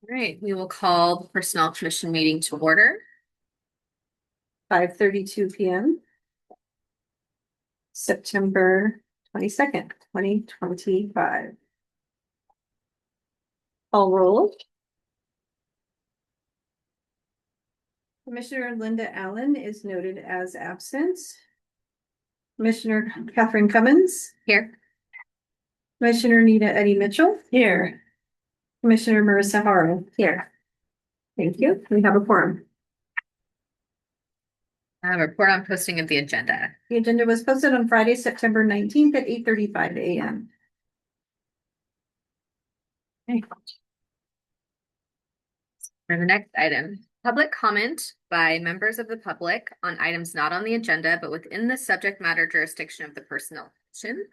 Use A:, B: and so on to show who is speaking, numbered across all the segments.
A: All right, we will call the Personnel Commission meeting to order.
B: 5:32 p.m. September 22nd, 2025. Call roll. Commissioner Linda Allen is noted as absent. Commissioner Catherine Cummins.
A: Here.
B: Commissioner Nita Eddy Mitchell. Here. Commissioner Marissa Haro. Here. Thank you. We have a quorum.
A: Report on posting of the agenda.
B: The agenda was posted on Friday, September 19th at 8:35 a.m.
A: For the next item, public comment by members of the public on items not on the agenda, but within the subject matter jurisdiction of the Personnel Commission.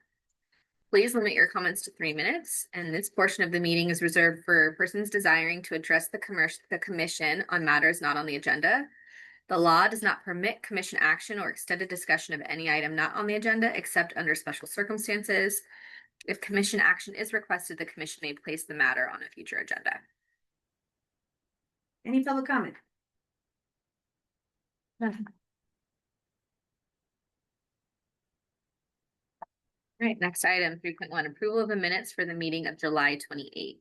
A: Please limit your comments to 3 minutes, and this portion of the meeting is reserved for persons desiring to address the commission on matters not on the agenda. The law does not permit commission action or extended discussion of any item not on the agenda except under special circumstances. If commission action is requested, the commission may place the matter on a future agenda.
B: Any public comment?
A: All right, next item, 3.1, approval of the minutes for the meeting of July 28th.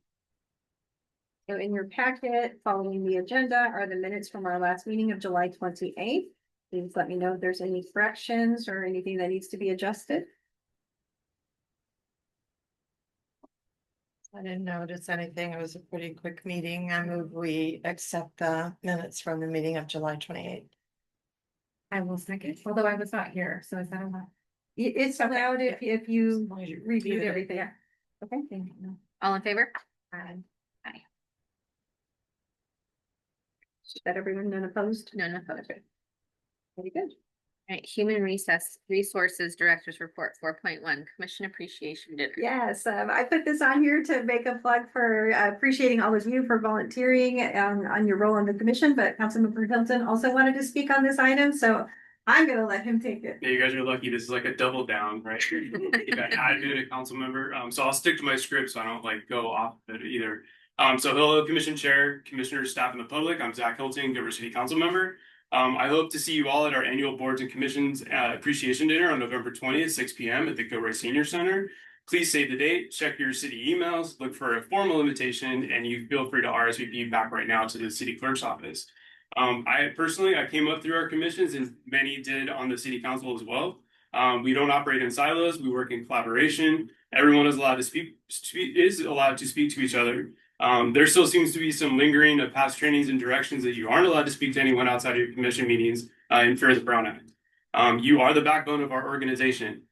B: So in your packet, following the agenda, are the minutes from our last meeting of July 28th. Please let me know if there's any corrections or anything that needs to be adjusted.
C: I didn't notice anything. It was a pretty quick meeting. I move we accept the minutes from the meeting of July 28th.
D: I will second, although I was not here, so is that allowed?
B: It's allowed if you
C: long as you
B: reviewed
C: reviewed it.
B: everything. Okay, thank you.
A: All in favor?
D: Aye.
B: Is that everyone unopposed?
A: No, no opposed.
B: Very good.
A: All right, Human Resources Director's Report 4.1, Commission Appreciation Dinner.
B: Yes, I put this on here to make a plug for appreciating all of you for volunteering on your role on the commission, but Councilmember Hilton also wanted to speak on this item, so I'm gonna let him take it.
E: Yeah, you guys are lucky. This is like a double down, right? You got added a council member. So I'll stick to my script so I don't like go off of it either. So hello, Commission Chair, Commissioners, staff, and the public. I'm Zach Hilton, Dover City Council member. I hope to see you all at our annual Boards and Commissions Appreciation Dinner on November 20th, 6 p.m. at the Gilroy Senior Center. Please save the date, check your city emails, look for a formal invitation, and you feel free to RSVP back right now to the city clerk's office. I came up through our commissions, and many did on the city council as well. We don't operate in silos. We work in collaboration. Everyone is allowed to speak to each other. There still seems to be some lingering of past trainings and directions that you aren't allowed to speak to anyone outside of your commission meetings in fear of the Brown Act. You are the backbone of our organization,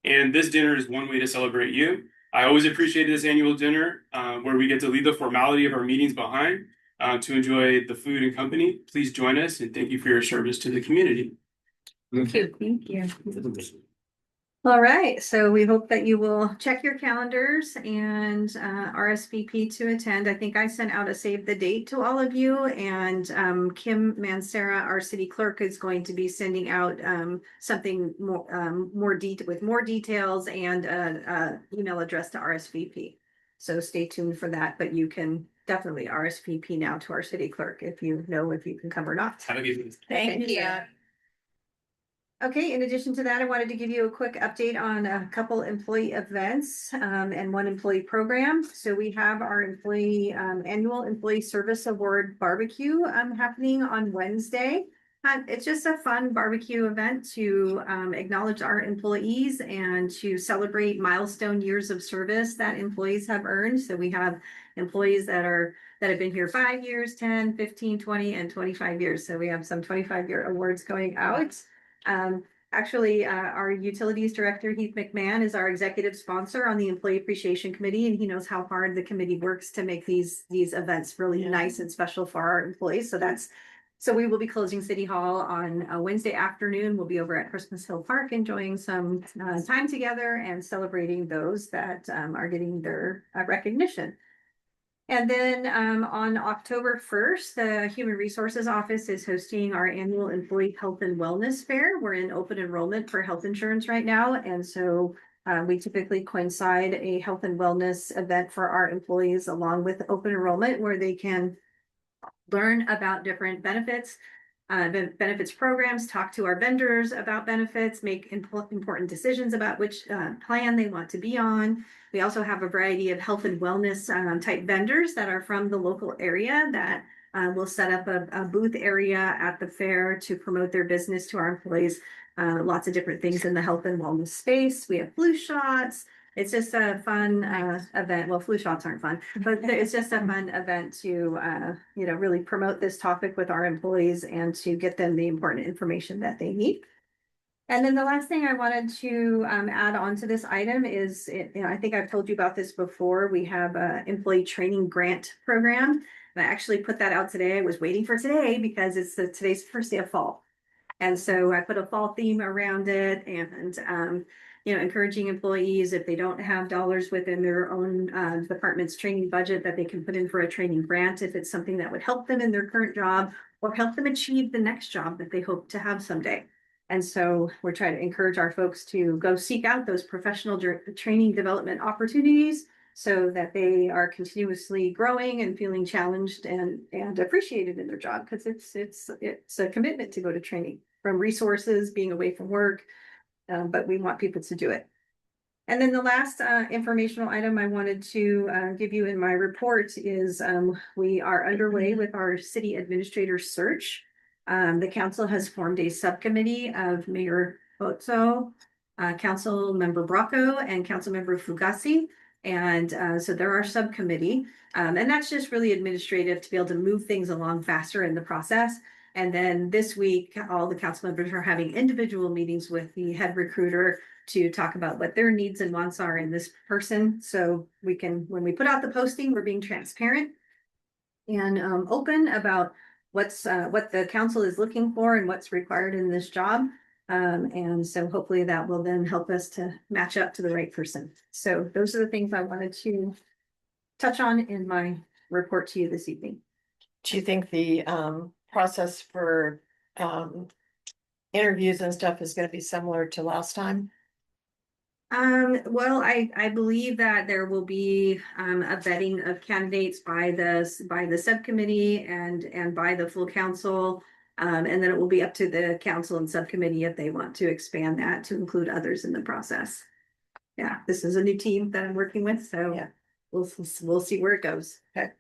E: and this dinner is one way to celebrate you. I always appreciate this annual dinner where we get to leave the formality of our meetings behind to enjoy the food and company. Please join us, and thank you for your service to the community.
B: Thank you. Thank you. All right, so we hope that you will check your calendars and RSVP to attend. I think I sent out a save the date to all of you, and Kim Mancera, our city clerk, is going to be sending out something with more details and email address to RSVP. So stay tuned for that, but you can definitely RSVP now to our city clerk if you know if you can come or not.
E: Have a good day.
B: Thank you. Okay, in addition to that, I wanted to give you a quick update on a couple employee events and one employee program. So we have our annual Employee Service Award barbecue happening on Wednesday. It's just a fun barbecue event to acknowledge our employees and to celebrate milestone years of service that employees have earned. So we have employees that have been here 5 years, 10, 15, 20, and 25 years. So we have some 25-year awards going out. Our utilities director, Heath McMahon, is our executive sponsor on the Employee Appreciation Committee, and he knows how hard the committee works to make these events really nice and special for our employees. So we will be closing City Hall on a Wednesday afternoon. We'll be over at Christmas Hill Park enjoying some time together and celebrating those that are getting their recognition. And then on October 1st, the Human Resources Office is hosting our annual Employee Health and Wellness Fair. We're in open enrollment for health insurance right now. And so We typically coincide a health and wellness event for our employees along with open enrollment where they can learn about different benefits, benefits programs, talk to our vendors about benefits, make important decisions about which plan they want to be on. We also have a variety of health and wellness type vendors that are from the local area that will set up a booth area at the fair to promote their business to our employees. Lots of different things in the health and wellness space. We have flu shots. It's just a fun event. Well, flu shots aren't fun, but it's just a fun event to really promote this topic with our employees and to get them the important information that they need. And then the last thing I wanted to add on to this item is, I think I've told you about this before. We have an employee training grant program. And I actually put that out today. I was waiting for today because today's the first day of fall. And so I put a fall theme around it and, encouraging employees, if they don't have dollars within their own department's training budget, that they can put in for a training grant if it's something that would help them in their current job or help them achieve the next job that they hope to have someday. And so we're trying to encourage our folks to go seek out those professional training development opportunities so that they are continuously growing and feeling challenged and appreciated in their job, because it's a commitment to go to training, from resources, being away from work, but we want people to do it. And then the last informational item I wanted to give you in my report is we are underway with our city administrator search. The council has formed a subcommittee of Mayor Bozzo, Council Member Bracco, and Council Member Fugasi. And so they're our subcommittee. And that's just really administrative to be able to move things along faster in the process. And then this week, all the council members are having individual meetings with the head recruiter to talk about what their needs and wants are in this person. So we can, when we put out the posting, we're being transparent and open about what the council is looking for and what's required in this job. And so hopefully that will then help us to match up to the right person. So those are the things I wanted to touch on in my report to you this evening.
C: Do you think the process for interviews and stuff is going to be similar to last time?
B: Well, I believe that there will be a vetting of candidates by the subcommittee and by the full council. And then it will be up to the council and subcommittee if they want to expand that to include others in the process. Yeah, this is a new team that I'm working with, so
C: Yeah.
B: we'll see where it goes.
C: Okay.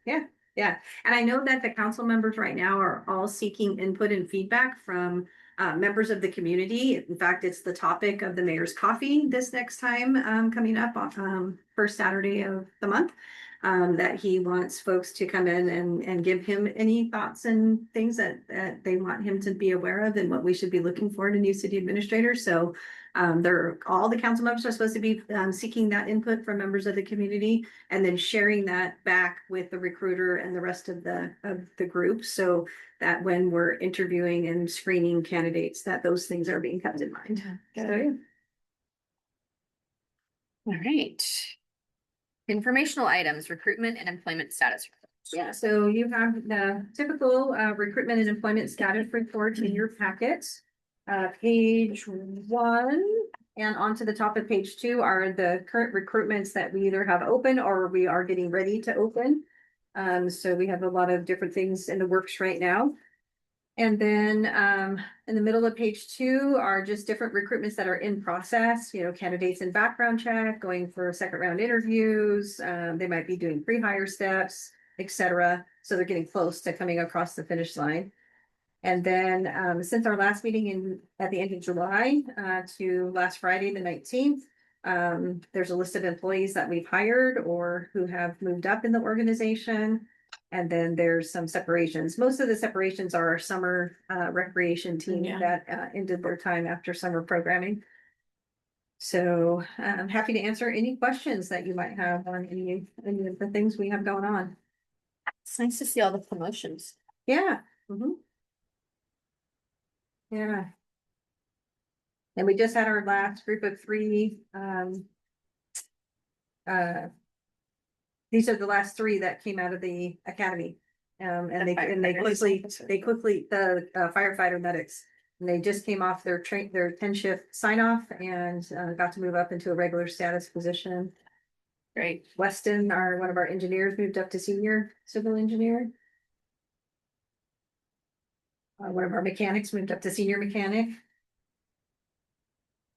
B: Yeah. And I know that the council members right now are all seeking input and feedback from members of the community. In fact, it's the topic of the mayor's coffee this next time coming up on first Saturday of the month. That he wants folks to come in and give him any thoughts and things that they want him to be aware of and what we should be looking for in a new city administrator. So all the council members are supposed to be seeking that input from members of the community and then sharing that back with the recruiter and the rest of the group, so that when we're interviewing and screening candidates, that those things are being kept in mind. So, yeah.
A: All right. Informational items, recruitment and employment status.
B: Yeah, so you have the typical recruitment and employment status report in your packet. Page 1 and onto the top of page 2 are the current recruitments that we either have open or we are getting ready to open. So we have a lot of different things in the works right now. And then in the middle of page 2 are just different recruitments that are in process, candidates in background check, going for second round interviews. They might be doing pre-hire steps, etc. So they're getting close to coming across the finish line. And then since our last meeting at the end of July to last Friday, the 19th, there's a list of employees that we've hired or who have moved up in the organization. And then there's some separations. Most of the separations are our summer recreation team that ended their time after summer programming. So I'm happy to answer any questions that you might have on any of the things we have going on.
A: It's nice to see all the promotions.
B: Yeah. Mm-hmm. Yeah. And we just had our last group of 3. These are the last 3 that came out of the academy. And they quickly the firefighter medics. And they just came off their 10 shift sign off and got to move up into a regular status position.
A: Great.
B: Weston, one of our engineers, moved up to senior civil engineer. One of our mechanics moved up to senior mechanic.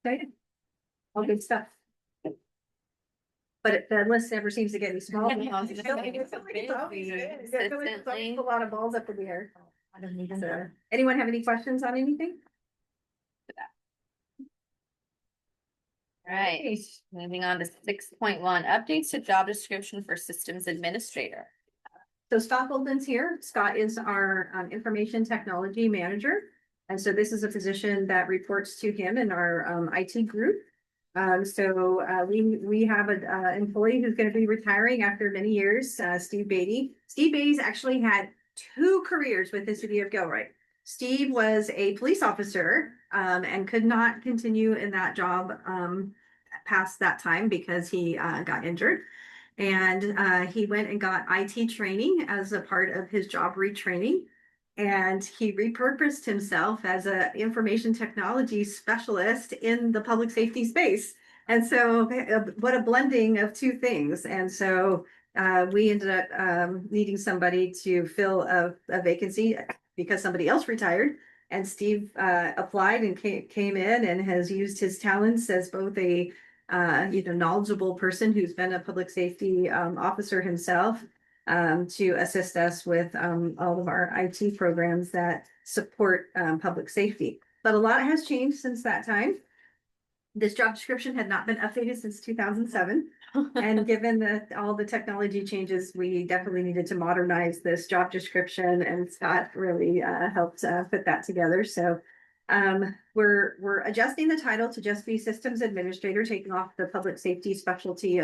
B: Okay. All good stuff. But the list never seems to get any smaller.
A: Consistently.
B: A lot of balls up in the air. So, anyone have any questions on anything?
A: Right, moving on to 6.1, updates to job description for systems administrator.
B: So Scott Goldman's here. Scott is our information technology manager. And so this is a position that reports to him in our IT group. We have an employee who's going to be retiring after many years, Steve Beatty. Steve Beatty's actually had 2 careers with the city of Gilroy. Steve was a police officer and could not continue in that job past that time because he got injured. And he went and got IT training as a part of his job retraining. And he repurposed himself as an information technology specialist in the public safety space. And so what a blending of 2 things. And so we ended up needing somebody to fill a vacancy because somebody else retired. And Steve applied and came in and has used his talents as both a knowledgeable person who's been a public safety officer himself to assist us with all of our IT programs that support public safety. But a lot has changed since that time. This job description had not been updated since 2007. And given all the technology changes, we definitely needed to modernize this job description, and Scott really helped put that together. So we're adjusting the title to just be systems administrator, taking off the public safety specialty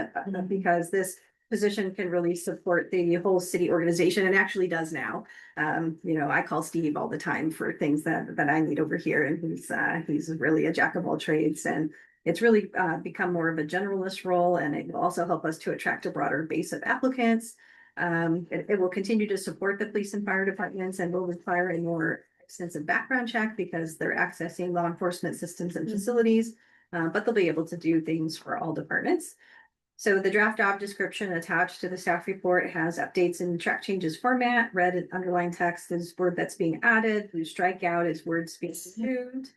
B: because this position can really support the whole city organization and actually does now. I call Steve all the time for things that I need over here, and he's really a jack of all trades, and it's really become more of a generalist role, and it will also help us to attract a broader base of applicants. It will continue to support the police and fire departments and will require a more extensive background check because they're accessing law enforcement systems and facilities, but they'll be able to do things for all departments. So the draft job description attached to the staff report has updates in track changes format. Red and underlined text is word that's being added. Blue strikeout is words being removed.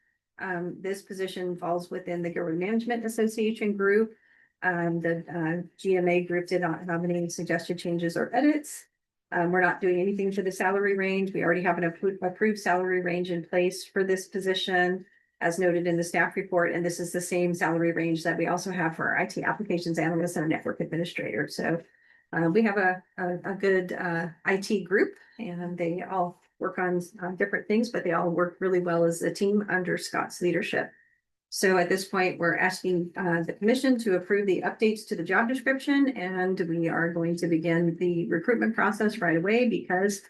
B: This position falls within the Gilroy Management Association group. The GMA group did not have any suggested changes or edits. We're not doing anything to the salary range. We already have an approved salary range in place for this position, as noted in the staff report. And this is the same salary range that we also have for our IT applications analyst and network administrator. So we have a good IT group, and they all work on different things, but they all work really well as a team under Scott's leadership. So at this point, we're asking the commission to approve the updates to the job description, and we are going to begin the recruitment process right away because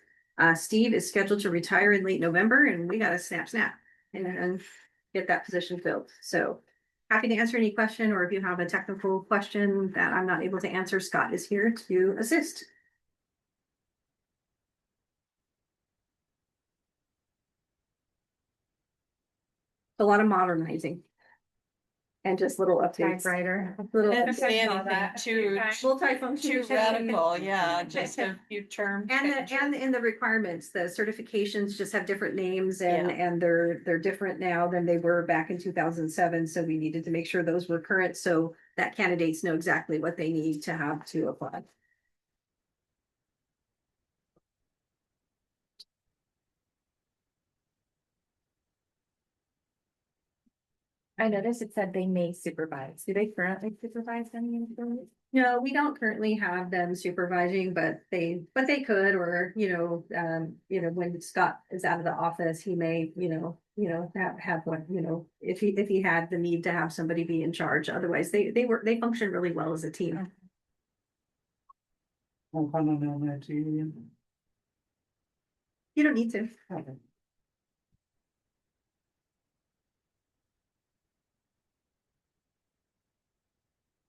B: Steve is scheduled to retire in late November, and we got to snap and get that position filled. So happy to answer any question, or if you have a technical question that I'm not able to answer, Scott is here to assist. A lot of modernizing and just little updates.
D: Typewriter.
B: Little
C: Can't say
D: saw
C: anything
D: that.
C: too
B: multifunction.
C: radical, yeah, just a few terms.
B: And in the requirements, the certifications just have different names and they're different now than they were back in 2007. So we needed to make sure those were current so that candidates know exactly what they need to have to apply.
D: I noticed it said they may supervise. Do they currently supervise any employees?
B: No, we don't currently have them supervising, but they could, or, when Scott is out of the office, he may, have one, if he had the need to have somebody be in charge. Otherwise, they function really well as a team.
F: I'll comment on that too.
B: You don't need to.
F: Okay.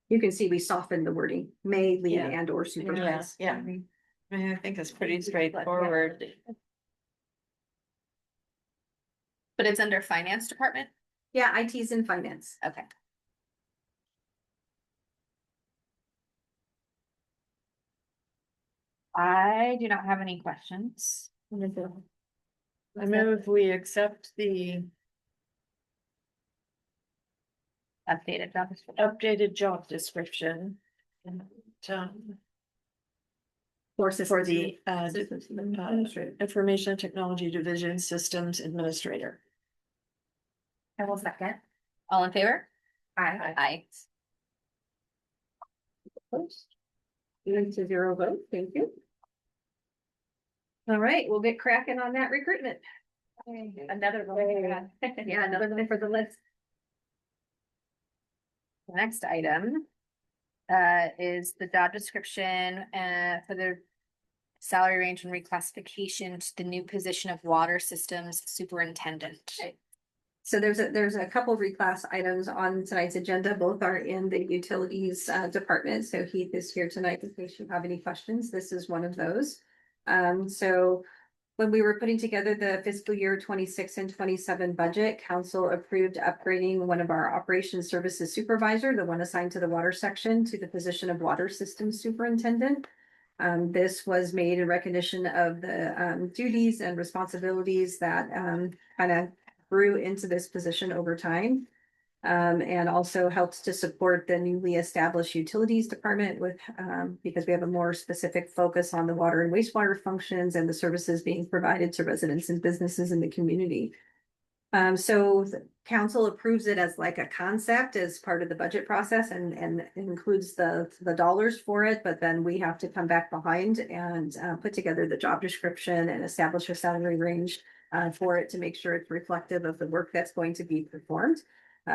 B: You can see we softened the wording, may lead
C: Yeah.
B: and or supervise.
C: Yeah. I mean, I think it's pretty straightforward.
A: But it's under finance department?
B: Yeah, IT's in finance.
A: Okay. I do not have any questions.
C: I move we accept the
A: Updated job description.
C: updated job description. And,
B: Courses
C: for the
B: Systems administrator.
C: Information Technology Division Systems Administrator.
D: I will second.
A: All in favor?
D: Aye.
A: Aye.
B: Even to 0 vote, thank you. All right, we'll get cracking on that recruitment.
D: Another one.
B: Yeah, another one for the list.
A: The next item is the job description for the salary range and reclassification to the new position of water systems superintendent.
B: So there's a couple reclass items on tonight's agenda. Both are in the utilities department. So Heath is here tonight in case you have any questions. This is one of those. So when we were putting together the fiscal year 26 and 27 budget, council approved upgrading one of our operations services supervisor, the one assigned to the water section, to the position of water systems superintendent. This was made in recognition of the duties and responsibilities that kind of grew into this position over time. And also helps to support the newly established utilities department with, because we have a more specific focus on the water and wastewater functions and the services being provided to residents and businesses in the community. So the council approves it as like a concept as part of the budget process and includes the dollars for it, but then we have to come back behind and put together the job description and establish a salary range for it to make sure it's reflective of the work that's going to be performed.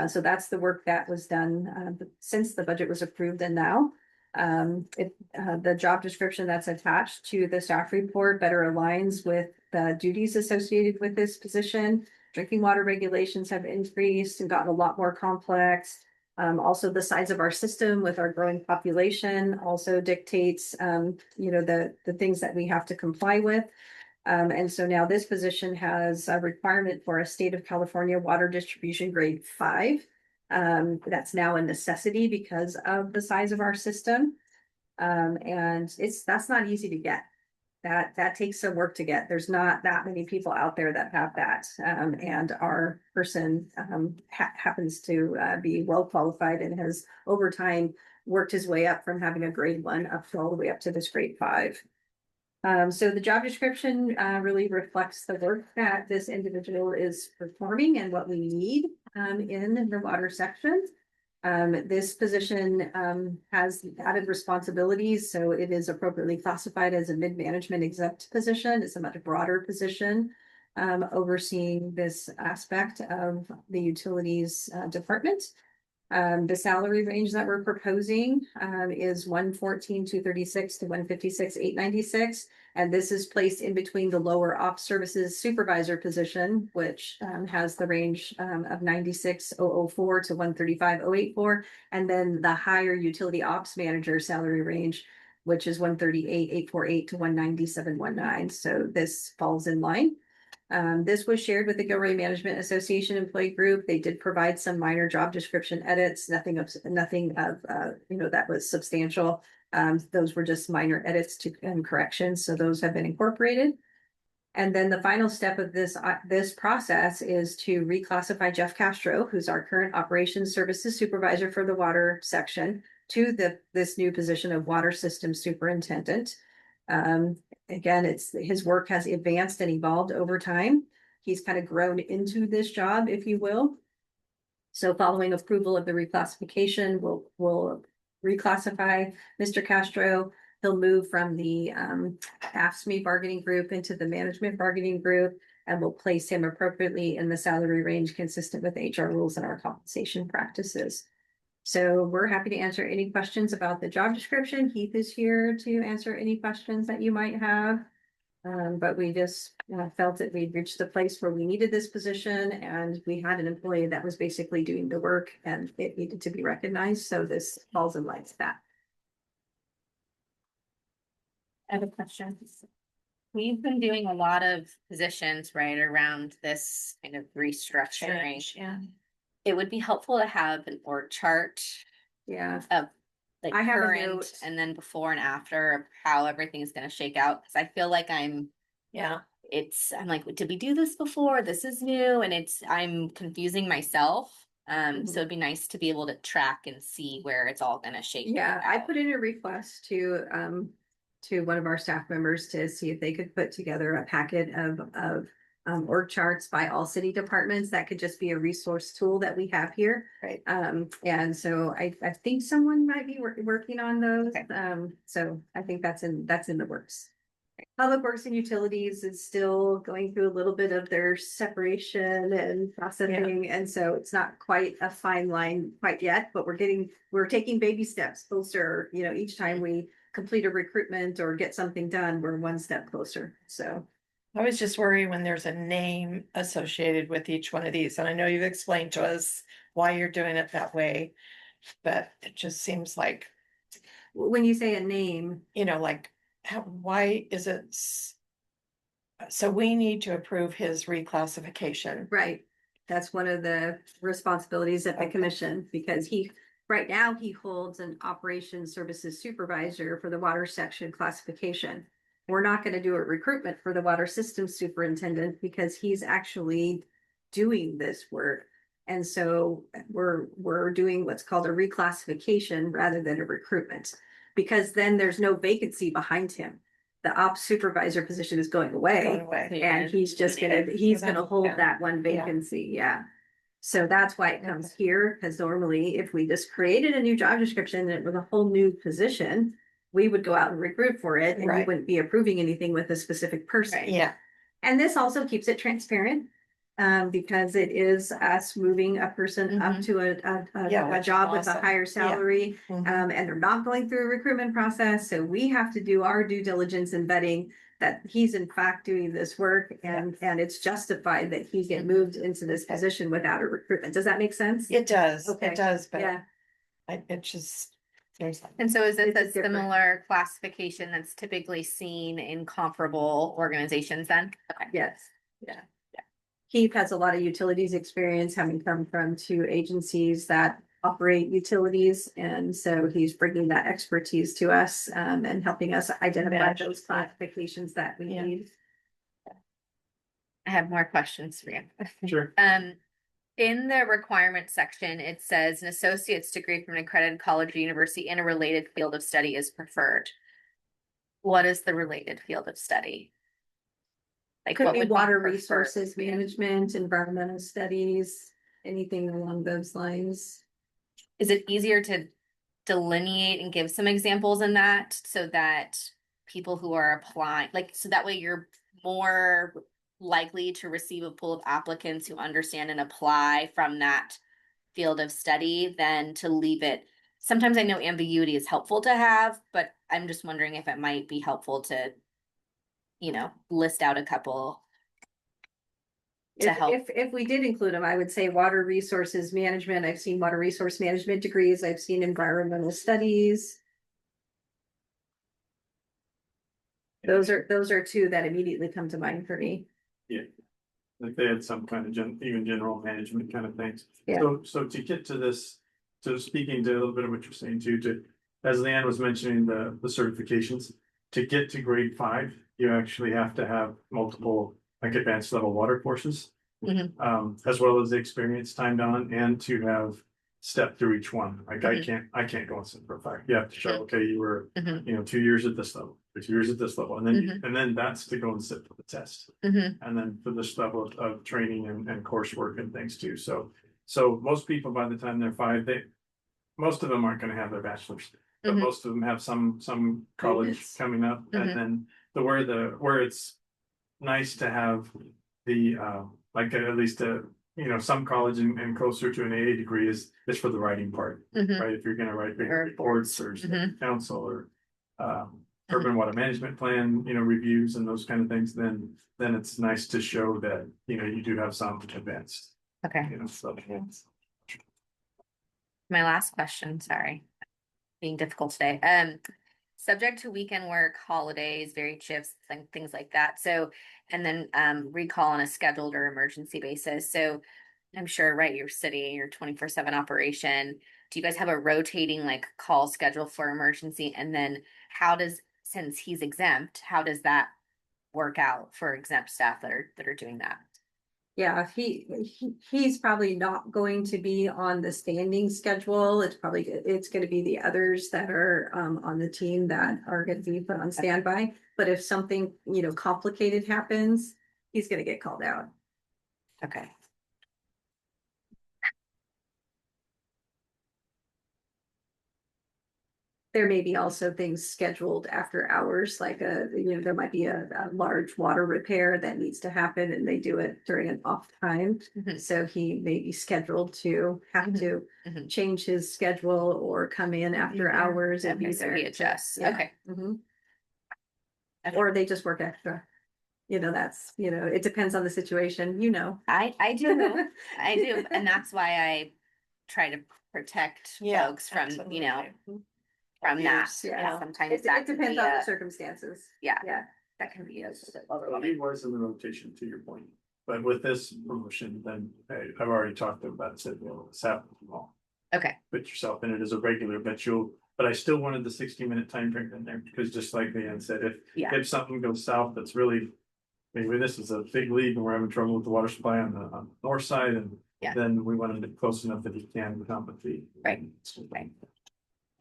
B: So that's the work that was done since the budget was approved and now. The job description that's attached to the staff report better aligns with the duties associated with this position. Drinking water regulations have increased and gotten a lot more complex. Also, the size of our system with our growing population also dictates, the things that we have to comply with. And so now this position has a requirement for a state of California water distribution grade 5. That's now a necessity because of the size of our system. And that's not easy to get. That takes some work to get. There's not that many people out there that have that. And our person happens to be well qualified and has over time worked his way up from having a grade 1 up to all the way up to this grade 5. So the job description really reflects the work that this individual is performing and what we need in the water section. This position has added responsibilities, so it is appropriately classified as a mid-management exempt position. It's a much broader position overseeing this aspect of the utilities department. The salary range that we're proposing is 114,236 to 156,896. And this is placed in between the lower ops services supervisor position, which has the range of 96,004 to 135,084. And then the higher utility ops manager salary range, which is 138,848 to 197,119. So this falls in line. This was shared with the Gilroy Management Association employee group. They did provide some minor job description edits, nothing of that was substantial. Those were just minor edits and corrections, so those have been incorporated. And then the final step of this process is to reclassify Jeff Castro, who's our current operations services supervisor for the water section, to this new position of water systems superintendent. Again, his work has advanced and evolved over time. He's kind of grown into this job, if you will. So following approval of the reclassification, we'll reclassify Mr. Castro. He'll move from the AFSCME bargaining group into the management bargaining group, and we'll place him appropriately in the salary range consistent with HR rules and our compensation practices. So we're happy to answer any questions about the job description. Heath is here to answer any questions that you might have. But we just felt that we'd reached the place where we needed this position, and we had an employee that was basically doing the work and it needed to be recognized. So this falls in line with that.
D: I have a question.
A: we've been doing a lot of positions right around this kind of restructuring.
C: Change, yeah.
A: It would be helpful to have an org chart
B: Yeah,
A: of like
B: I have a
A: current
B: note.
A: and then before and after of how everything is gonna shake out. Cause I feel like I'm like, did we do this before? This is new and I'm confusing myself. So it'd be nice to be able to track and see where it's all gonna shake.
B: yeah, I
A: out.
B: put in a request to one of our staff members to see if they could put together a packet of org charts by all city departments. That could just be a resource tool that we have here.
C: Right.
B: And so I think someone might be working on those.
A: Okay.
B: So I think that's in the works. Public Works and Utilities is still going through a little bit of their separation and processing, and so it's not quite a fine line quite yet, but we're taking baby steps closer. You know, each time we complete a recruitment or get something done, we're one step closer. So
C: I was just worried when there's a name associated with each one of these, and I know you've explained to us why you're doing it that way. But it just seems like,
B: when you say a name,
C: like, why is it? So we need to approve his reclassification.
B: right, that's one of the responsibilities of the
C: Okay.
B: commission, because right now he holds an operations services supervisor for the water section classification. We're not gonna do a recruitment for the water system superintendent because he's actually doing this work. And so we're doing what's called a reclassification rather than a recruitment, because then there's no vacancy behind him. The ops supervisor position is going
C: Going
B: away.
C: away.
B: And he's gonna hold
C: Yeah.
B: that one vacancy, yeah. So that's why it comes here, because normally if we just created a new job description and it was a whole new position, we would go out and recruit for it and we
C: Right.
B: wouldn't be approving anything with a specific person.
C: Yeah,
B: And this also keeps it transparent, because it is us moving a person up
A: Mhm.
B: to
C: Yeah,
B: a
C: which is
B: job with a
C: awesome.
B: higher
C: Yeah.
B: salary.
C: Mhm.
B: And they're not going through a recruitment process, so we have to do our due diligence and vetting that he's in fact doing this work and it's justified that he get moved into this position without a recruitment. Does that make sense?
C: it does,
B: Okay.
C: it does, but
B: Yeah,
C: it just, there's.
A: And so is this
B: It's
A: a
B: different.
A: similar classification that's typically seen in comparable organizations then? Okay.
B: yes, yeah. Keith has a lot of utilities experience, having come from two agencies that operate utilities. And so he's bringing that expertise to us, and helping us identify
C: Match,
B: those
C: yeah.
B: classifications that we
C: Yeah.
B: need.
A: I have more questions for you.
E: Sure.
A: In the requirements section, it says an associate's degree from an accredited college or university in a related field of study is preferred. What is the related field of study? Like
B: Could
A: what
B: be
A: would
B: water
A: preferred?
B: resources management, environmental studies, anything along those lines.
A: Is it easier to delineate and give some examples in that so that people who are applying, like, so that way you're more likely to receive a pool of applicants who understand and apply from that field of study than to leave it. Sometimes I know ambiguity is helpful to have, but I'm just wondering if it might be helpful to, list out a couple. To help.
B: If we did include them, I would say water resources management. I've seen water resource management degrees. I've seen environmental studies. Those are two that immediately come to mind for me.
F: Like they had some kind of even general management kind of things.
B: Yeah.
F: So to get to this, so speaking to a little bit of what you're saying too, as Leanne was mentioning, the certifications, to get to grade 5, you actually have to have multiple like advanced level water courses. As well as the experience timed on and to have stepped through each one. Like I can't go and sit for a fact. You have to show, okay, you were, 2 years at this level, 2 years at this level, and then and then that's to go and sit for the test. And then for this level of training and coursework and things too. So most people by the time they're 5, most of them aren't going to have their bachelor's, but most of them have some college
B: Goodness.
F: coming up, and then where it's nice to have the like at least some college and closer to an AA degree is for the writing part, right? If you're going to write big
A: Or
F: reports or council or urban water management plan, reviews and those kind of things, then it's nice to show that you do have some advanced,
A: Okay.
F: stuff.
A: My last question, sorry, being difficult today. subject to weekend work, holidays, varied shifts, and things like that. So, and then recall on a scheduled or emergency basis. So I'm sure, right, your city, your 24/7 operation. Do you guys have a rotating like call schedule for emergency? And then how does, since he's exempt, how does that work out for exempt staff that are doing that?
B: Yeah, he's probably not going to be on the standing schedule. It's gonna be the others that are on the team that are gonna be put on standby. But if something, complicated happens, he's gonna get called out.
A: Okay.
B: There may be also things scheduled after hours, like there might be a large water repair that needs to happen and they do it during an off time.
A: Mhm.
B: So he may be scheduled to have to
A: Mhm.
B: change his schedule or come in after
D: there.
B: hours and
A: Okay,
B: be
A: so
B: there.
A: he adjusts.
B: Yeah.
A: Okay.
B: Mhm.
A: Okay.
B: Or they just work extra. It depends on the situation,
A: I do. I do. And that's why I try to protect
C: Yeah,
A: folks from,
C: absolutely.
A: from that.
B: Abuse, yeah.
A: Sometimes
B: It
A: that can
B: depends
A: be
B: on the
A: a,
B: circumstances.
A: yeah,
B: Yeah.
A: that can be a little bit
F: Well,
A: overwhelming.
F: he was in the rotation, to your point, but with this promotion, then I've already talked to him about it, said, well, it's happening tomorrow.
A: Okay,
F: Put yourself in it as a regular, but I still wanted the 60-minute time frame in there, because just like Leanne said,
A: Yeah.
F: if something goes south, that's really. Maybe this is a big leak and we're having trouble with the water supply on the north side, and
A: Yeah.
F: then we want to get close enough that he can come with the.
A: Right. Right.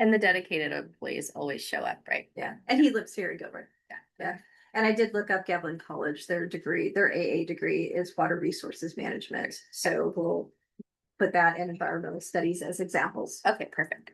A: And the dedicated employees always show up, right?
B: Yeah, and he lives here in Gilbert.
A: Yeah.
B: Yeah, and I did look up Gavlin College, their AA degree is water resources management, so we'll put that in environmental studies as examples.
A: Okay, perfect.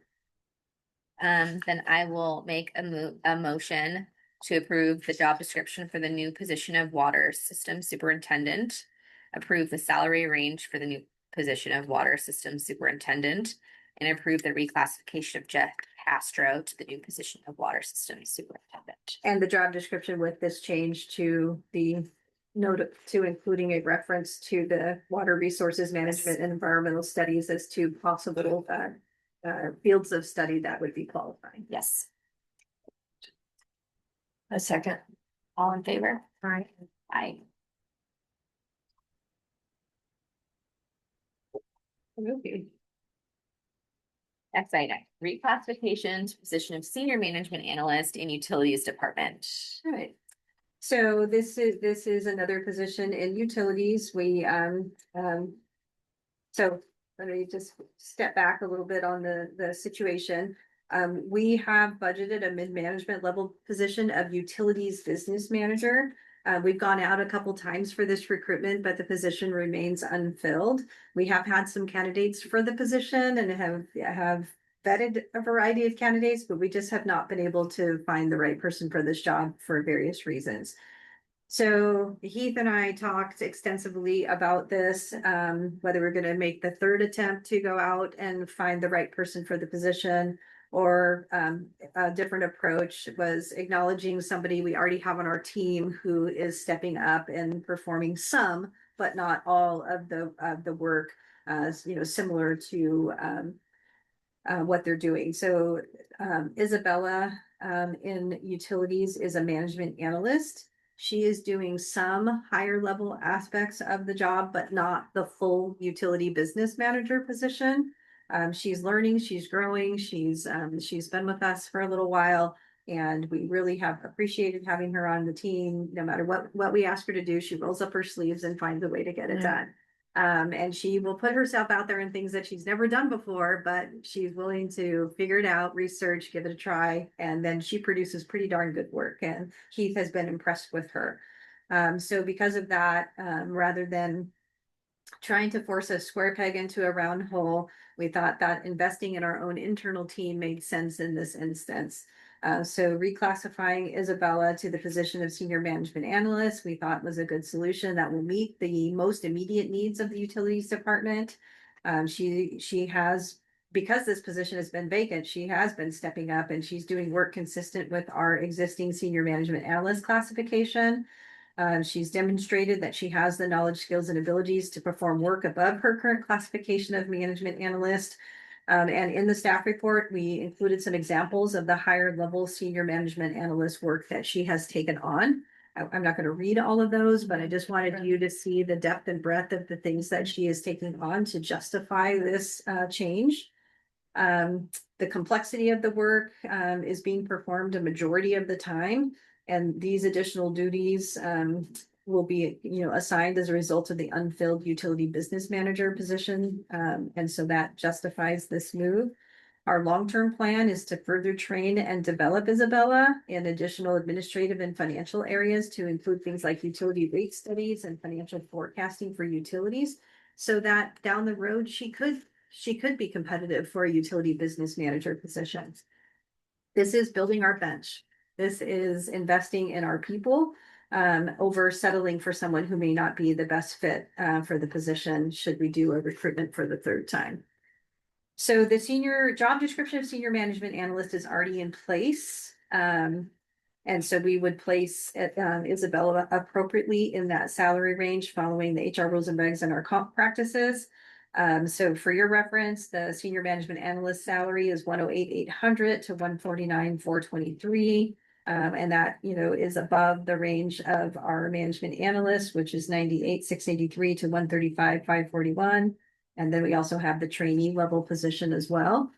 A: Then I will make a motion to approve the job description for the new position of water system superintendent. Approve the salary range for the new position of water system superintendent. And approve the reclassification of Jeff Castro to the new position of water system superintendent.
B: And the job description with this change to the note to including a reference to the water resources management and environmental studies as two possible fields of study that would be qualifying.
A: Yes.
C: A second.
A: All in favor?
D: Right.
A: Aye.
B: Okay.
A: Next item, reclassification to position of senior management analyst in utilities department.
B: All right. So this is another position in utilities. So let me just step back a little bit on the situation. We have budgeted a mid-management level position of utilities business manager. We've gone out a couple times for this recruitment, but the position remains unfilled. We have had some candidates for the position and have vetted a variety of candidates, but we just have not been able to find the right person for this job for various reasons. So Heath and I talked extensively about this, whether we're gonna make the third attempt to go out and find the right person for the position. Or a different approach was acknowledging somebody we already have on our team who is stepping up and performing some, but not all of the work, similar to what they're doing. So Isabella in utilities is a management analyst. She is doing some higher level aspects of the job, but not the full utility business manager position. She's learning, she's growing, she's been with us for a little while, and we really have appreciated having her on the team. No matter what we ask her to do, she rolls up her sleeves and finds a way to get it done. And she will put herself out there in things that she's never done before, but she's willing to figure it out, research, give it a try, and then she produces pretty darn good work. And Heath has been impressed with her. So because of that, rather than trying to force a square peg into a round hole, we thought that investing in our own internal team made sense in this instance. So reclassifying Isabella to the position of senior management analyst, we thought was a good solution that will meet the most immediate needs of the utilities department. She has, because this position has been vacant, she has been stepping up and she's doing work consistent with our existing senior management analyst classification. She's demonstrated that she has the knowledge, skills, and abilities to perform work above her current classification of management analyst. And in the staff report, we included some examples of the higher level senior management analyst work that she has taken on. I'm not gonna read all of those, but I just wanted you to see the depth and breadth of the things that she is taking on to justify this change. The complexity of the work is being performed a majority of the time, and these additional duties will be, assigned as a result of the unfilled utility business manager position. And so that justifies this move. Our long-term plan is to further train and develop Isabella in additional administrative and financial areas to include things like utility rate studies and financial forecasting for utilities. So that down the road, she could be competitive for a utility business manager position. This is building our bench. This is investing in our people over settling for someone who may not be the best fit for the position should we do a recruitment for the third time. So the senior job description of senior management analyst is already in place. And so we would place Isabella appropriately in that salary range following the HR rules and regs and our comp practices. So for your reference, the senior management analyst salary is 108,800 to 149,423. And that, is above the range of our management analyst, which is 98,683 to 135,541. And then we also have the trainee level position as well.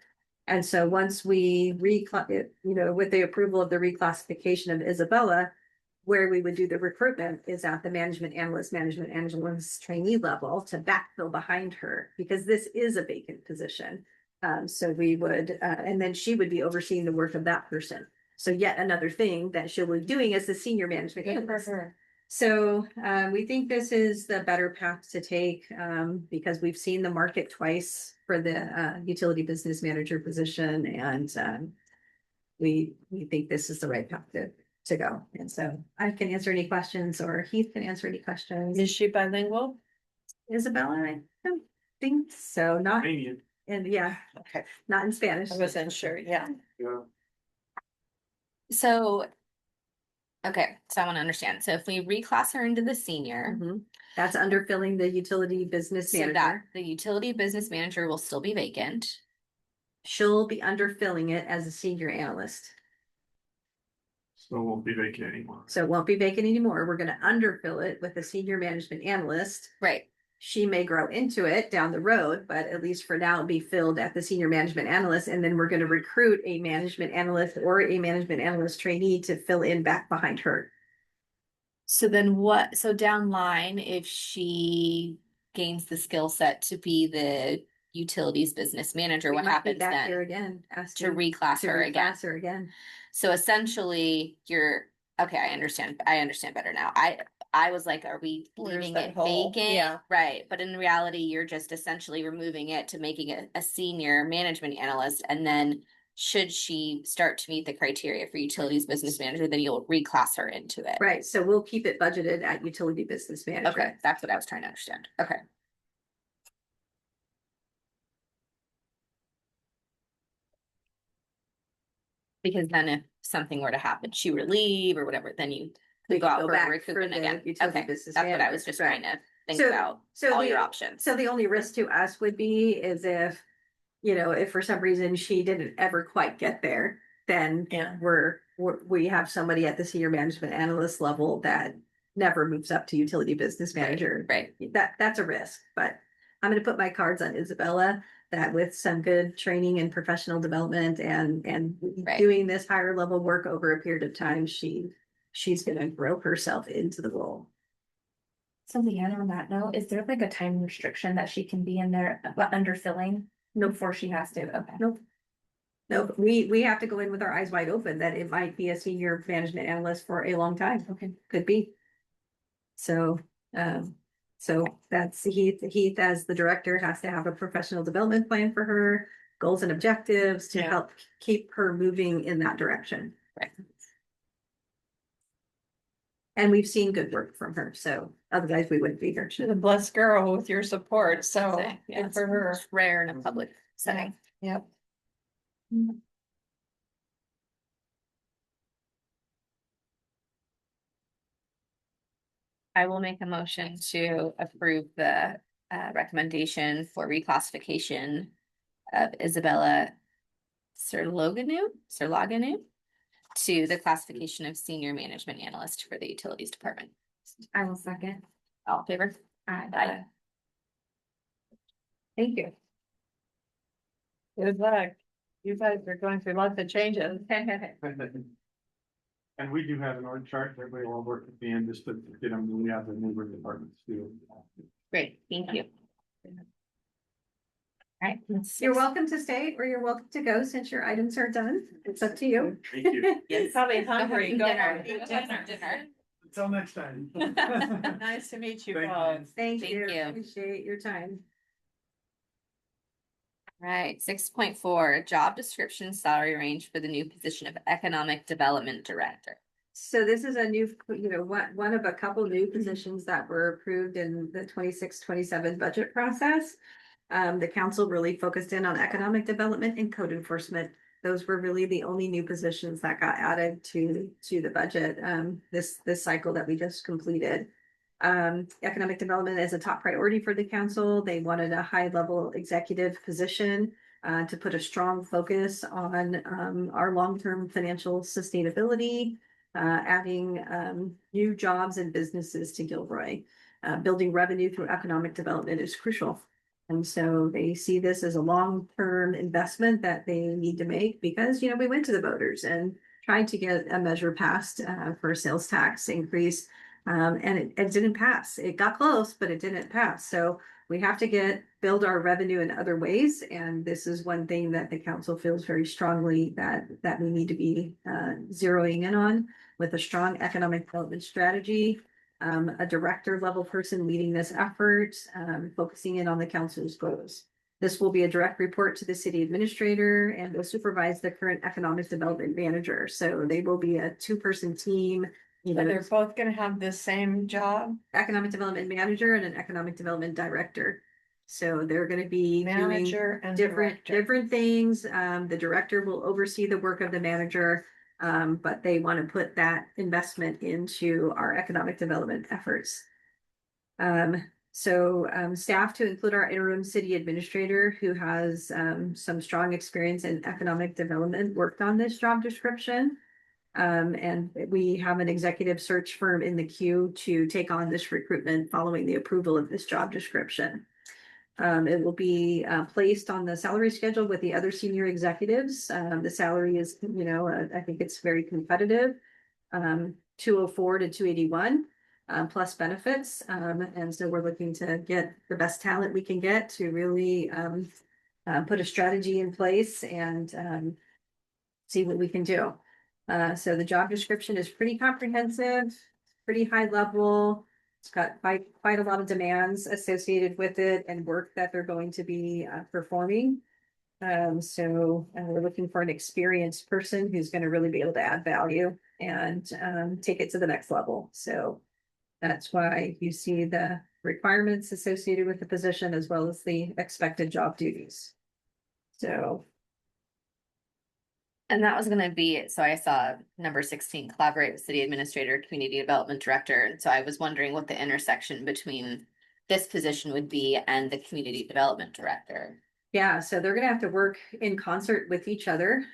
B: And so once we with the approval of the reclassification of Isabella, where we would do the recruitment is at the management analyst trainee level to backfill behind her, because this is a vacant position. So we would, and then she would be overseeing the work of that person. So yet another thing that she'll be doing as the senior management analyst. So we think this is the better path to take because we've seen the market twice for the utility business manager position, and we think this is the right path to go. And so I can answer any questions, or Heath can answer any questions.
C: Is she bilingual?
B: Isabella, I don't think so. Not
F: Romanian.
B: and yeah,
C: Okay,
B: not in Spanish.
C: I wasn't sure, yeah.
F: Yeah.
A: So, okay, so I want to understand. So if we reclass her into the senior,
B: Mhm. That's underfilling the utility business
A: so that
B: manager.
A: the utility business manager will still be vacant.
B: She'll be underfilling it as a senior analyst.
F: So it won't be vacant anymore.
B: So it won't be vacant anymore. We're gonna underfill it with a senior management analyst.
A: Right.
B: She may grow into it down the road, but at least for now it'll be filled at the senior management analyst. And then we're gonna recruit a management analyst or a management analyst trainee to fill in back behind her.
A: So then so down line, if she gains the skill set to be the utilities business manager,
B: We
A: what
B: might be
A: happens
B: back here
A: then?
B: again,
A: To reclass her again.
B: Reclass her again.
A: So essentially okay, I understand better now. I was like, are we
C: Where's
A: leaving
C: that
A: it
C: hole?
A: vacant?
C: Yeah.
A: Right, but in reality, you're just essentially removing it to making it a senior management analyst, and then should she start to meet the criteria for utilities business manager, then you'll reclass her into it.
B: Right, so we'll keep it budgeted at utility business manager.
A: Okay, that's what I was trying to understand. Okay. Because then if something were to happen, she were to leave or whatever, then you
B: We
A: could go
B: could
A: out
B: go
A: for
B: back
A: recruitment
B: for the
A: again.
B: utility
A: Okay,
B: business
A: that's what I
B: manager,
A: was just
B: right.
A: trying to think
B: So-
A: about
B: so
A: all
B: the-
A: your options.
B: So the only risk to us would be is if, if for some reason she didn't ever quite get there, then
C: Yeah.
B: we have somebody at the senior management analyst level that never moves up to utility business manager.
A: Right.
B: That's a risk, but I'm gonna put my cards on Isabella, that with some good training and professional development and
A: Right.
B: doing this higher level work over a period of time, she's gonna grow herself into the role.
D: So Leanna, on that note, is there like a time restriction that she can be in there underfilling before she has to? Okay.
B: Nope. No, we have to go in with our eyes wide open that it might be a senior management analyst for a long time.
D: Okay.
B: Could be. So that's Heath as the director has to have a professional development plan for her, goals and objectives to
C: Yeah.
B: help keep her moving in that direction.
A: Right.
B: And we've seen good work from her, so otherwise we wouldn't be here.
C: She's a blessed girl with your support, so
A: Yeah,
C: good for her.
A: it's rare in a public setting.
C: Yep.
A: I will make a motion to approve the recommendation for reclassification of Isabella Serloganu to the classification of senior management analyst for the utilities department.
D: I will second.
A: All in favor? Aye.
B: Thank you.
C: Good luck. You guys are going through lots of changes.
F: And we do have an org chart, everybody will work at the end, just to get them, we have the neighbor departments too.
A: Great, thank you. All right.
B: You're welcome to stay or you're welcome to go since your items are done. It's up to you.
F: Thank you.
C: You're probably hungry. Go
A: Dinner.
C: home, eat dinner.
F: Until next time.
C: Nice to meet you
F: Thank you.
C: both.
B: Thank
A: Thank
B: you.
A: you.
B: Appreciate your time.
A: Right, 6.4, job description salary range for the new position of economic development director.
B: So this is a new, one of a couple new positions that were approved in the 26-27 budget process. The council really focused in on economic development and code enforcement. Those were really the only new positions that got added to the budget, this cycle that we just completed. Economic development is a top priority for the council. They wanted a high level executive position to put a strong focus on our long-term financial sustainability, adding new jobs and businesses to Gilroy. Building revenue through economic development is crucial. And so they see this as a long-term investment that they need to make because, we went to the voters and tried to get a measure passed for a sales tax increase. And it didn't pass. It got close, but it didn't pass. So we have to build our revenue in other ways. And this is one thing that the council feels very strongly that we need to be zeroing in on with a strong economic development strategy. A director level person leading this effort, focusing in on the council's goals. This will be a direct report to the city administrator and will supervise the current economic development manager. So they will be a 2-person team.
C: But they're both gonna have the same job,
B: Economic development manager and an economic development director. So they're gonna be doing
C: manager and
B: different
C: director.
B: things. The director will oversee the work of the manager. But they want to put that investment into our economic development efforts. Staff to include our interim city administrator who has some strong experience in economic development worked on this job description. And we have an executive search firm in the queue to take on this recruitment following the approval of this job description. It will be placed on the salary schedule with the other senior executives. The salary is, I think it's very competitive. 204 to 281 plus benefits. And so we're looking to get the best talent we can get to really put a strategy in place and see what we can do. So the job description is pretty comprehensive, pretty high level. It's got quite a lot of demands associated with it and work that they're going to be performing. We're looking for an experienced person who's going to really be able to add value and take it to the next level. So that's why you see the requirements associated with the position as well as the expected job duties.
A: And that was gonna be, so I saw number 16, collaborate with city administrator, community development director. And so I was wondering what the intersection between this position would be and the community development director.
B: Yeah, so they're gonna have to work in concert with each other,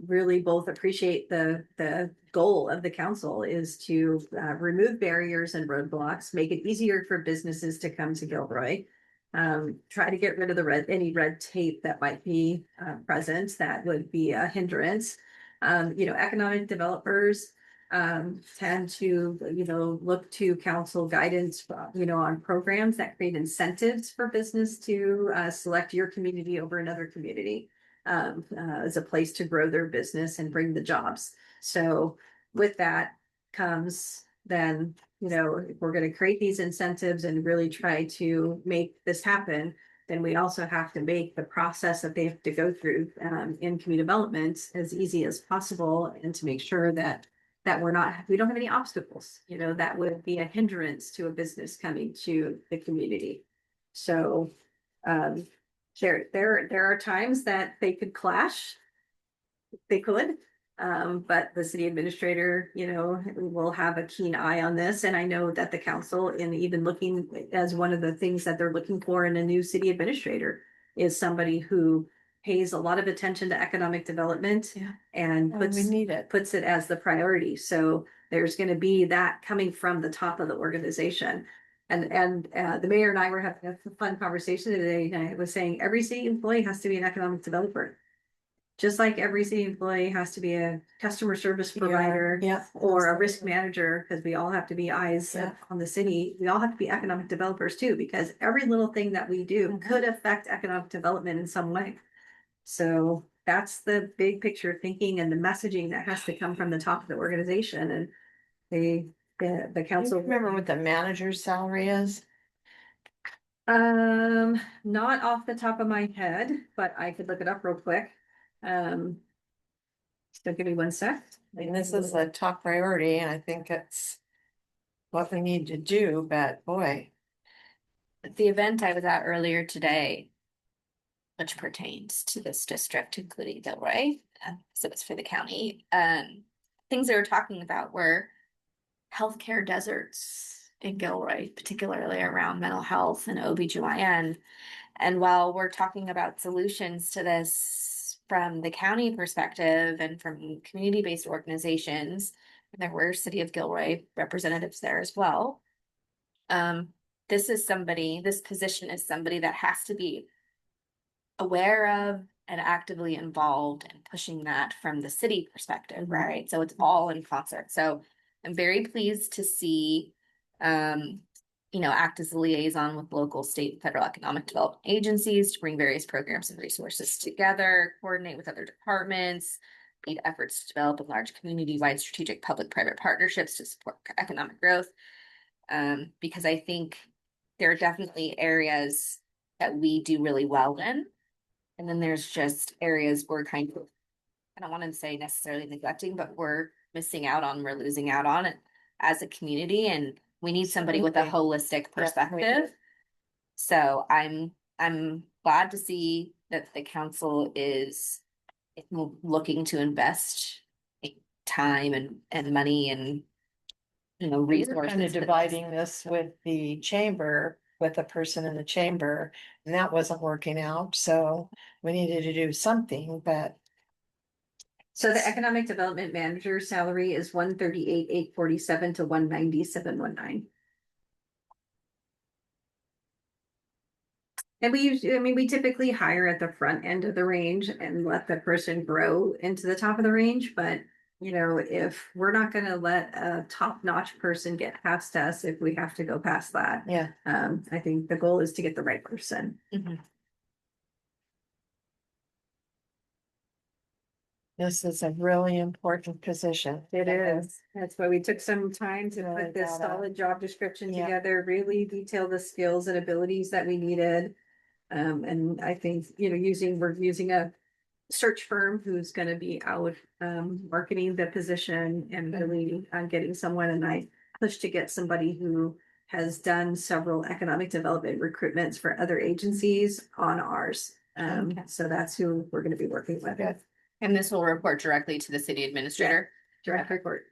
B: really both appreciate the goal of the council is to remove barriers and roadblocks, make it easier for businesses to come to Gilroy. Try to get rid of any red tape that might be present that would be a hindrance. Economic developers tend to, look to council guidance, on programs that create incentives for business to select your community over another community as a place to grow their business and bring the jobs. So with that comes then, if we're going to create these incentives and really try to make this happen, then we also have to make the process that they have to go through in community development as easy as possible and to make sure that we don't have any obstacles, that would be a hindrance to a business coming to the community. So there are times that they could clash. They could, But the city administrator, you know, will have a keen eye on this. And I know that the council, in even looking as one of the things that they're looking for in a new city administrator, is somebody who pays a lot of attention to economic development
C: Yeah.
B: and
C: And we
B: puts
C: need it.
B: puts it as the priority. So there's going to be that coming from the top of the organization. And the mayor and I were having a fun conversation today, and I was saying every city employee has to be an economic developer. Just like every city employee has to be a customer service provider
C: Yeah.
B: or a risk manager, because we all have to be eyes
C: Yeah.
B: on the city. We all have to be economic developers too, because every little thing that we do
C: Mhm.
B: could affect economic development in some way. So that's the big picture thinking and the messaging that has to come from the top of the organization, and the
C: Do you
B: council.
C: remember what the manager's salary is?
B: Not off the top of my head, but I could look it up real quick. Um. So give me 1 sec.
C: And this is a top priority, and I think it's what we need to do, but boy,
A: The event I was at earlier today, which pertains to this district, including Gilroy, so it's for the county. Things they were talking about were healthcare deserts in Gilroy, particularly around mental health and OBGYN. And while we're talking about solutions to this from the county perspective and from community-based organizations, and there were City of Gilroy representatives there as well. This position is somebody that has to be aware of and actively involved in pushing that from the city perspective, right? So it's all in concert. So I'm very pleased to see, act as a liaison with local, state, and federal economic development agencies to bring various programs and resources together, coordinate with other departments, lead efforts to develop a large community-wide strategic public-private partnerships to support economic growth. Because I think there are definitely areas that we do really well in. And then there's just areas we're kind of, I don't want to say necessarily neglecting, but we're missing out on, we're losing out on it as a community. And we need somebody with a holistic perspective. So I'm glad to see that the council is looking to invest time and money and resources.
C: kind of dividing this with the chamber, with the person in the chamber, and that wasn't working out, so we needed to do something, but
B: So the economic development manager salary is 138,847 to 197,119. And we typically hire at the front end of the range and let the person grow into the top of the range, but if we're not gonna let a top-notch person get past us, if we have to go past that,
C: yeah.
B: I think the goal is to get the right person.
A: Mhm.
C: This is a really important position.
B: It is. That's why we took some time to
C: Really
B: put this
C: gotta-
B: solid job description
C: Yeah.
B: together, really detail the skills and abilities that we needed. And I think, we're using a search firm who's gonna be out, marketing the position and really, getting someone, and I pushed to get somebody who has done several economic development recruitments for other agencies on ours.
C: Okay.
B: So that's who we're gonna be working with.
C: Good.
A: And this will report directly to the city administrator.
B: Direct report.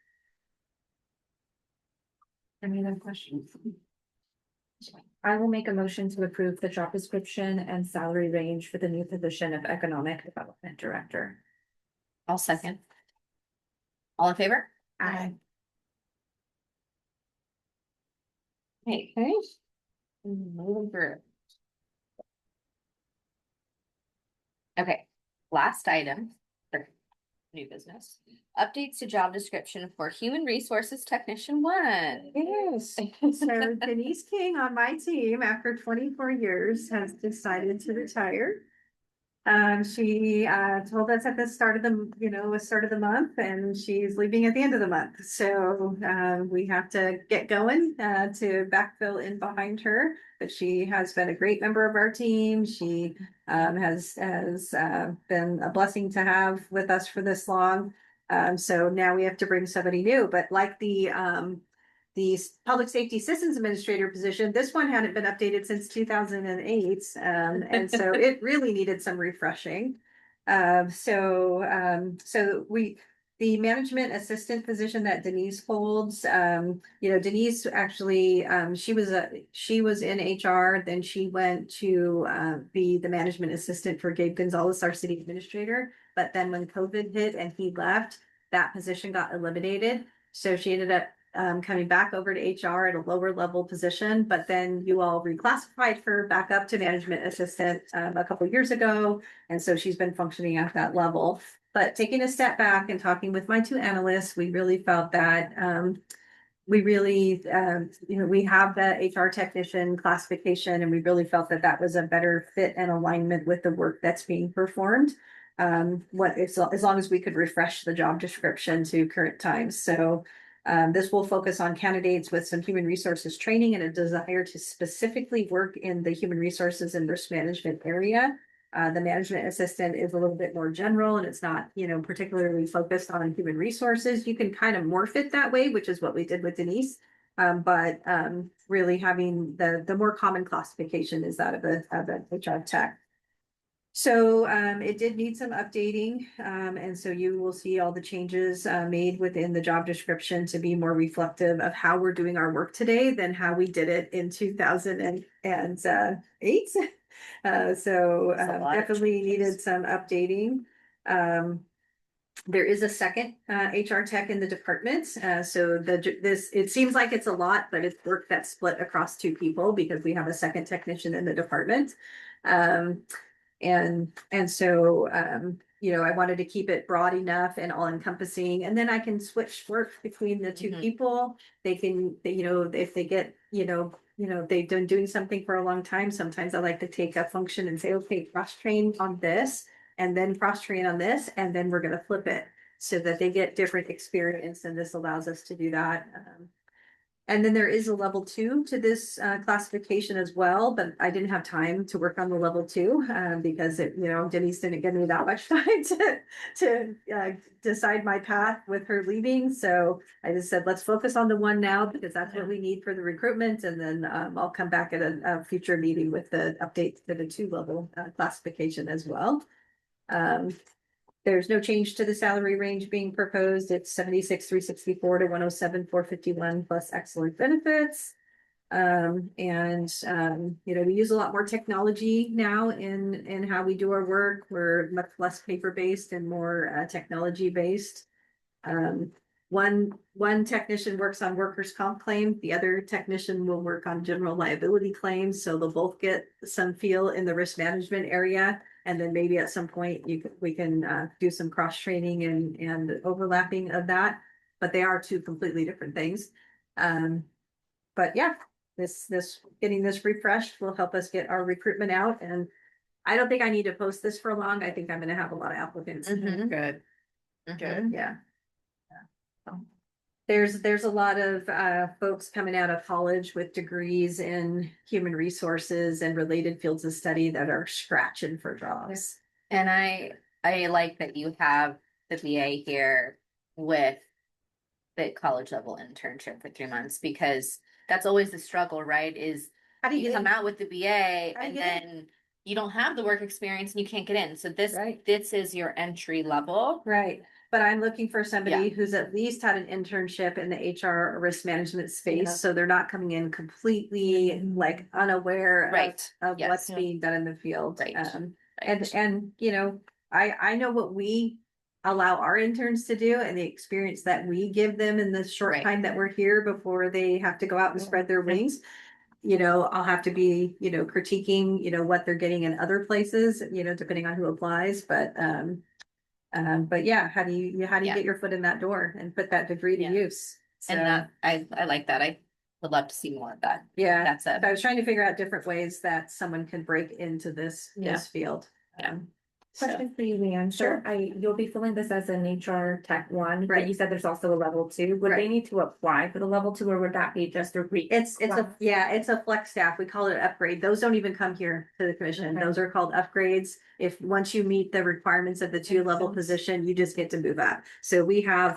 D: Any other questions? I will make a motion to approve the job description and salary range for the new position of Economic Development Director.
A: I'll second. All in favor?
C: Aye.
A: Okay. Moving through. Okay, last item. for New business. Updates to job description for Human Resources Technician 1.
B: Yes, so Denise King on my team, after 24 years, has decided to retire. She told us at the start of the month, and she's leaving at the end of the month. So we have to get going to backfill in behind her. But she has been a great member of our team. She has been a blessing to have with us for this long. So now we have to bring somebody new. But like the public safety systems administrator position, this one hadn't been updated since 2008. And so it really needed some refreshing. So the management assistant position that Denise holds, Denise actually, she was in HR, then she went to be the management assistant for Gabe Gonzalez, our city administrator. But then when COVID hit and he left, that position got eliminated. So she ended up coming back over to HR at a lower level position, but then you all reclassified her back up to management assistant a couple years ago. And so she's been functioning at that level. But taking a step back and talking with my two analysts, we really felt that we have the HR technician classification, and we really felt that that was a better fit and alignment with the work that's being performed. As long as we could refresh the job description to current times. So this will focus on candidates with some human resources training and a desire to specifically work in the human resources and risk management area. The management assistant is a little bit more general, and it's not, particularly focused on human resources. You can kind of morph it that way, which is what we did with Denise. But really having the more common classification is that of a HR tech. So it did need some updating, and so you will see all the changes made within the job description to be more reflective of how we're doing our work today than how we did it in 2008. So definitely needed some updating. There is a second HR tech in the department. So it seems like it's a lot, but it's work that's split across two people because we have a second technician in the department. And so, I wanted to keep it broad enough and all encompassing, and then I can switch work between the two people. They can, if they get, they've been doing something for a long time. Sometimes I like to take a function and say, okay, cross train on this and then cross train on this, and then we're going to flip it so that they get different experience. And this allows us to do that. And then there is a level 2 to this classification as well, but I didn't have time to work on the level 2 because Denise didn't give me that much time to decide my path with her leaving. So I just said, let's focus on the 1 now because that's what we need for the recruitment. And then I'll come back at a future meeting with the update to the 2 level classification as well. There's no change to the salary range being proposed. It's 76,364 to 107,451 plus excellent benefits. We use a lot more technology now in how we do our work. We're much less paper-based and more technology-based. One technician works on workers' comp claim. The other technician will work on general liability claims. So they'll both get some feel in the risk management area. And then maybe at some point we can do some cross training and overlapping of that, but they are 2 completely different things. But yeah, getting this refreshed will help us get our recruitment out. And I don't think I need to post this for long. I think I'm going to have a lot of applicants.
A: Mhm.
C: Good. Good.
B: Yeah. There's a lot of folks coming out of college with degrees in human resources and related fields of study that are scratching for jobs.
A: And I like that you have the BA here with the college level internship for 3 months, because that's always the struggle, right? Is
B: How do
A: you come out with the BA
B: How do you
A: and
B: get
A: then you don't have the work experience and you can't get in. So this
B: Right.
A: this is your entry level.
B: Right, but I'm looking for somebody
A: Yeah.
B: who's at least had an internship in the HR risk management space,
A: Yeah.
B: so they're not coming in completely like unaware
A: Right.
B: of
A: Yes.
B: what's being done in the field.
A: Right.
B: And I know what we allow our interns to do and the experience that we give them in the short
A: Right.
B: time that we're here before they have to go out and spread their wings. I'll have to be, critiquing, what they're getting in other places, depending on who applies, but yeah, how do you
A: Yeah.
B: get your foot in that door and put that degree to
A: Yeah.
B: use?
A: And
B: So,
A: that I like that. I would love to see more of that.
B: yeah,
A: That's
B: so
A: it.
B: I was trying to figure out different ways that someone can break into this field.
A: Yeah.
B: So,
D: Question for you, Leanne.
B: Sure.
D: You'll be filling this as an HR tech 1,
B: Right.
D: but you said there's also a level 2. Would
B: Right.
D: they need to apply for the level 2, or would that be just a
B: it's a flex staff. We call it an upgrade. Those don't even come here to the commission.
D: Okay.
B: Those are called upgrades. If once you meet the requirements of the 2-level
D: sense.
B: position, you just get to move up. So we have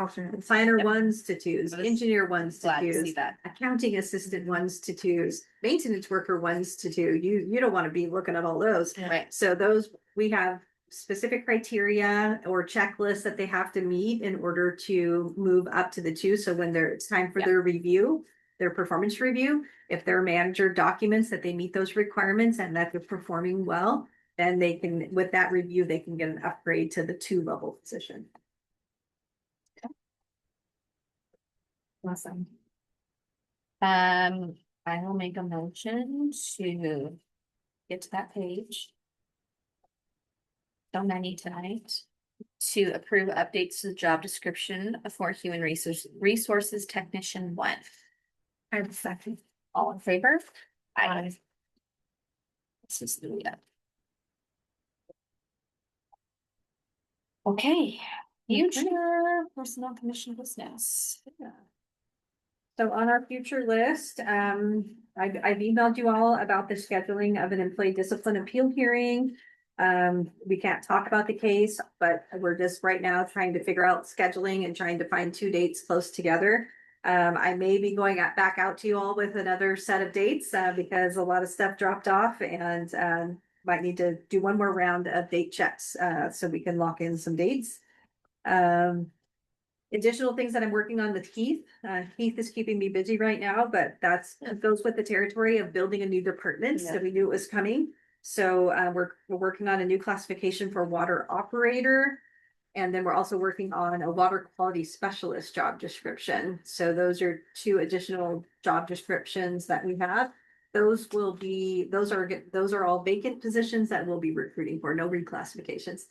B: planner
A: Yep.
B: 1s to 2s,
A: I was
B: engineer 1s to
A: Glad to
B: 2s,
A: see that.
B: accounting assistant 1s to 2s, maintenance worker 1s to 2. You don't want to be looking at all those.
A: Right.
B: So those we have specific criteria or checklists that they have to meet in order to move up to the two. So when it's time for
A: Yeah.
B: their review, their performance review, if their manager documents that they meet those requirements and that they're performing well, then they can, with that review, they can get an upgrade to the 2-level position.
D: Awesome.
A: I will make a motion to get to that page. So many tonight. To approve updates to the job description for human resources technician 1.
D: I have a second.
A: All in favor?
C: Aye.
A: This is Leah. Okay, future personnel commission business.
B: So on our future list, I've emailed you all about the scheduling of an employee discipline appeal hearing. We can't talk about the case, but we're just right now trying to figure out scheduling and trying to find 2 dates close together. I may be going back out to you all with another set of dates, because a lot of stuff dropped off and, might need to do one more round of date checks, so we can lock in some dates. Additional things that I'm working on with Keith. Keith is keeping me busy right now, but that goes with the territory of building a new department. So
C: Yeah.
B: we knew it was coming. So we're working on a new classification for water operator. And then we're also working on a water quality specialist job description. So those are 2 additional job descriptions that we have. Those are all vacant positions that we'll be recruiting for, no reclassifications.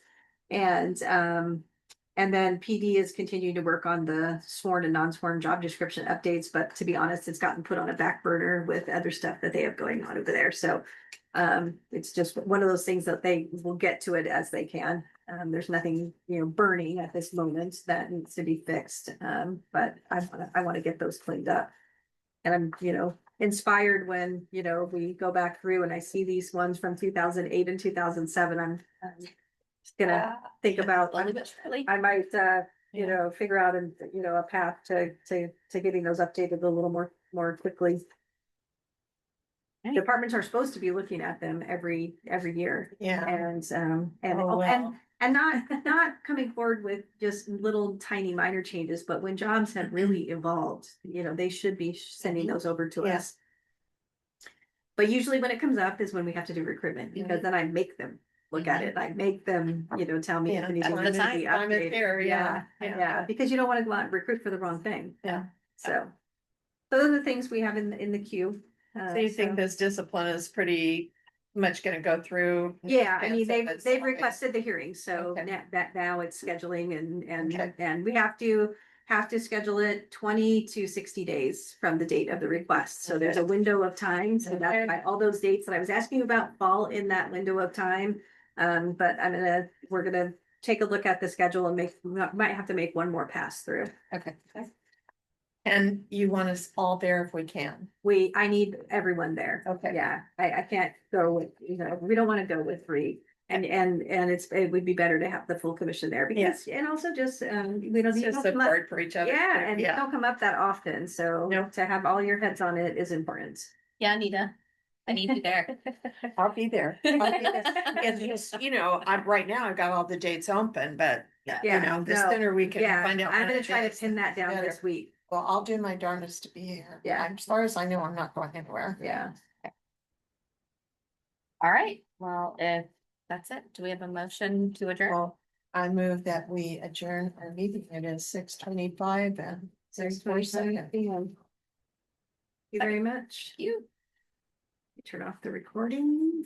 B: And then PD is continuing to work on the sworn and non-sworn job description updates, but to be honest, it's gotten put on a back burner with other stuff that they have going on over there. So it's just one of those things that they will get to it as they can. There's nothing, burning at this moment that needs to be fixed. But I want to get those cleaned up. And I'm, inspired when, we go back through and I see these ones from 2008 and 2007. I'm just gonna think about,
A: Slowly but surely.
B: I might, figure out a path to getting those updated a little more quickly.
A: Okay.
B: Departments are supposed to be looking at them every year.
C: Yeah.
B: And not coming forward with just little tiny minor changes, but when jobs have really evolved, they should be sending those over to
C: Yeah.
B: us. But usually when it comes up is when we have to do recruitment, because then I make them look at it. I make them, tell me if
C: Yeah,
B: anything
A: that's
B: needs
A: the
B: to be
C: time of
B: updated.
C: year, yeah.
B: Yeah, because you don't want to go out and recruit for the wrong thing.
C: Yeah.
B: So those are the things we have in the queue.
C: So you think this discipline is pretty much gonna go through?
B: Yeah, I mean,
C: It's
B: they've
C: fine.
B: requested the hearing, so
C: Okay.
B: now it's scheduling
C: Okay.
B: and we have to schedule it 20 to 60 days from the date of the request. So there's a window of time, so that's
C: Okay.
B: why all those dates that I was asking you about fall in that window of time. But we're gonna take a look at the schedule and might have to make one more pass through.
A: Okay.
C: And you want us all there if we can?
B: I need everyone there.
C: Okay.
B: Yeah, I can't go with, we don't want to go with 3. And it would be better to have the full commission there because, and also just, we don't.
C: It's just support for each other.
B: Yeah, and they
C: Yeah.
B: don't come up that often, so
C: Nope.
B: to have all your heads on it is important.
A: Yeah, Anita, I need you there.
C: I'll be there. And just, right now I've got all the dates open, but
B: Yeah,
C: the
B: no,
C: sooner we can
B: Yeah,
C: find out.
B: I'm
C: when
B: gonna
C: it
B: try to
C: is,
B: pin that down
C: better.
B: this week.
C: Well, I'll do my darndest to be here.
B: Yeah.
C: As far as I know, I'm not going anywhere.
B: Yeah.
A: All right, well, if that's it, do we have a motion to adjourn?
C: Well, I move that we adjourn our meeting. It is 6:25 and 6:47.
B: Thank you very much.
A: You.
B: Turn off the recording.